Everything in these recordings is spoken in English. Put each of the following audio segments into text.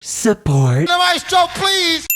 support. The maestro, please!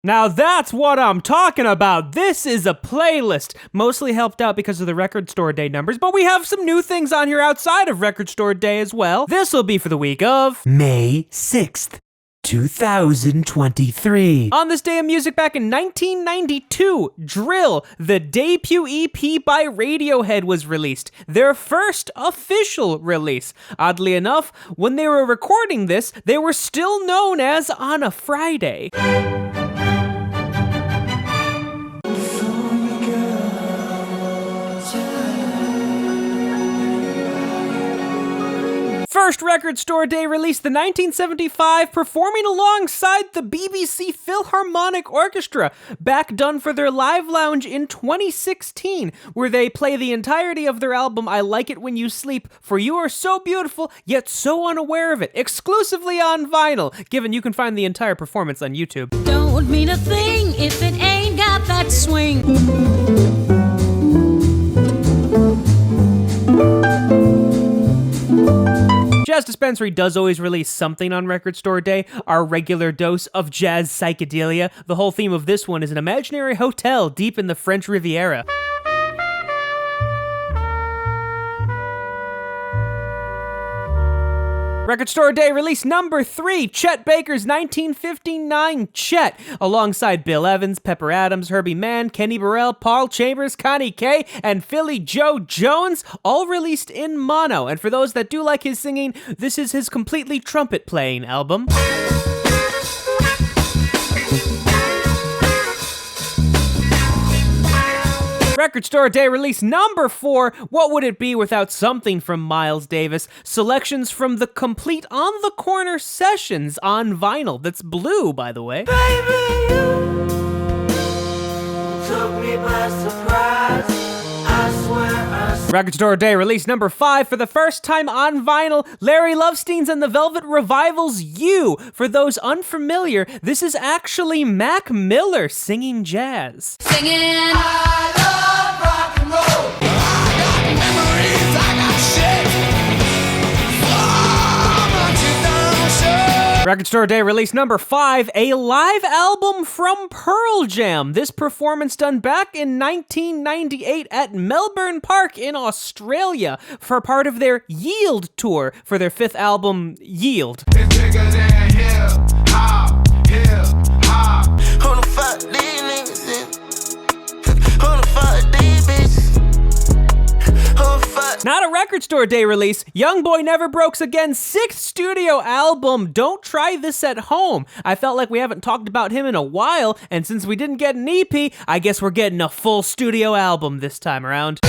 Now that's what I'm talking about. This is a playlist, mostly helped out because of the Record Store Day numbers, but we have some new things on here outside of Record Store Day as well. This will be for the week of May 6th, 2023. On this day of music back in 1992, Drill, the debut EP by Radiohead, was released. Their first official release. Oddly enough, when they were recording this, they were still known as On a Friday. First Record Store Day release, the 1975, performing alongside the BBC Philharmonic Orchestra, back done for their live lounge in 2016, where they play the entirety of their album I Like It When You Sleep, For You Are So Beautiful, Yet So Unaware of It, exclusively on vinyl, given you can find the entire performance on YouTube. Don't mean a thing if it ain't got that swing. Jazz Dispensary does always release something on Record Store Day, our regular dose of jazz psychedelia. The whole theme of this one is an imaginary hotel deep in the French Riviera. Record Store Day release number 3, Chet Baker's 1959 Chet, alongside Bill Evans, Pepper Adams, Herbie Mann, Kenny Burrell, Paul Chambers, Connie Kay, and Philly Joe Jones, all released in mono. And for those that do like his singing, this is his completely trumpet-playing album. Record Store Day release number 4, What Would It Be Without Something from Miles Davis? Selections from the complete On the Corner sessions on vinyl. That's blue, by the way. Baby, you took me by surprise. I swear Record Store Day release number 5, for the first time on vinyl, Larry Lovestein's and the Velvet Revival's You. For those unfamiliar, this is actually Mac Miller singing jazz. Singing. I love rock and roll. I got memories, I got shit. So much you don't show. Record Store Day release number 5, a live album from Pearl Jam. This performance done back in 1998 at Melbourne Park in Australia for part of their Yield tour for their 5th album, Yield. It's bigger than hip hop, hip hop. who the fuck these niggas is? Who the fuck these bitches? Who the fuck? Not a Record Store Day release, YoungBoy Never Broke's Again's 6th studio album, Don't Try This at Home. I felt like we haven't talked about him in a while, and since we didn't get an EP, I guess we're getting a full studio album this time around.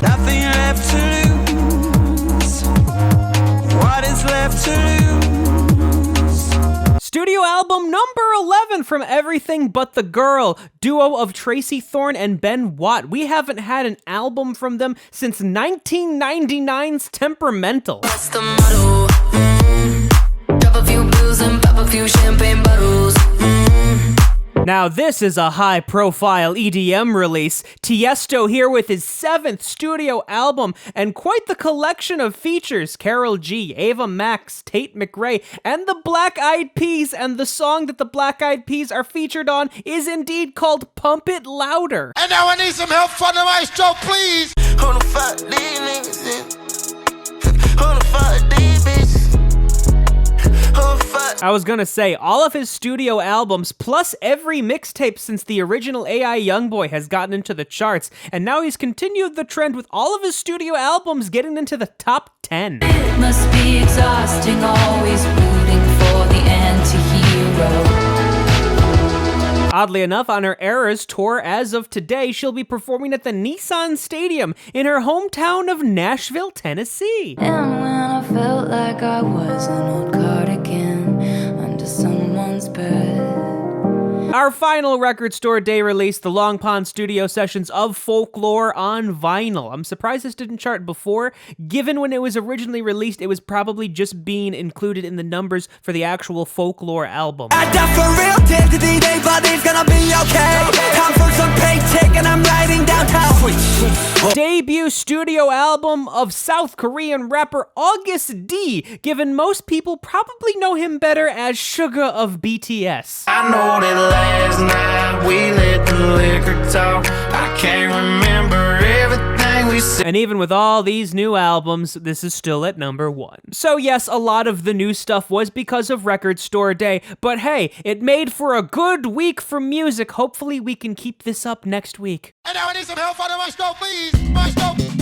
Nothing left to lose. What is left to lose? Studio album number 11 from Everything But the Girl, duo of Tracy Thorn and Ben Watt. We haven't had an album from them since 1999's Temperamental. What's the motto? Drop a few blues and pop a few champagne bottles. Now this is a high-profile EDM release. Tiësto here with his 7th studio album, and quite the collection of features. Karol G, Ava Max, Tate McRae, and the Black Eyed Peas, and the song that the Black Eyed Peas are featured on is indeed called Pump It Louder. And now I need some help from the maestro, please. Who the fuck these niggas is? Who the fuck these bitches? Who the fuck? I was gonna say, all of his studio albums, plus every mixtape since the original AI YoungBoy has gotten into the charts, and now he's continued the trend with all of his studio albums getting into the top 10. It must be exhausting, always rooting for the anti-hero. Oddly enough, on her Eras tour as of today, she'll be performing at the Nissan Stadium in her hometown of Nashville, Tennessee. And when I felt like I was an old cardigan under someone's bed, Our final Record Store Day release, the Long Pond Studio Sessions of Folklore on vinyl. I'm surprised this didn't chart before. Given when it was originally released, it was probably just being included in the numbers for the actual Folklore album. I die for real till the D-Day, but it's gonna be okay. Time for some paycheck and I'm riding downtown. Debut studio album of South Korean rapper Agust D, given most people probably know him better as Suga of BTS. I know that last night we let the liquor talk. I can't remember everything we said. And even with all these new albums, this is still at number 1. So yes, a lot of the new stuff was because of Record Store Day, but hey, it made for a good week for music. Hopefully we can keep this up next week. And now I need some help for the maestro, please. Maestro.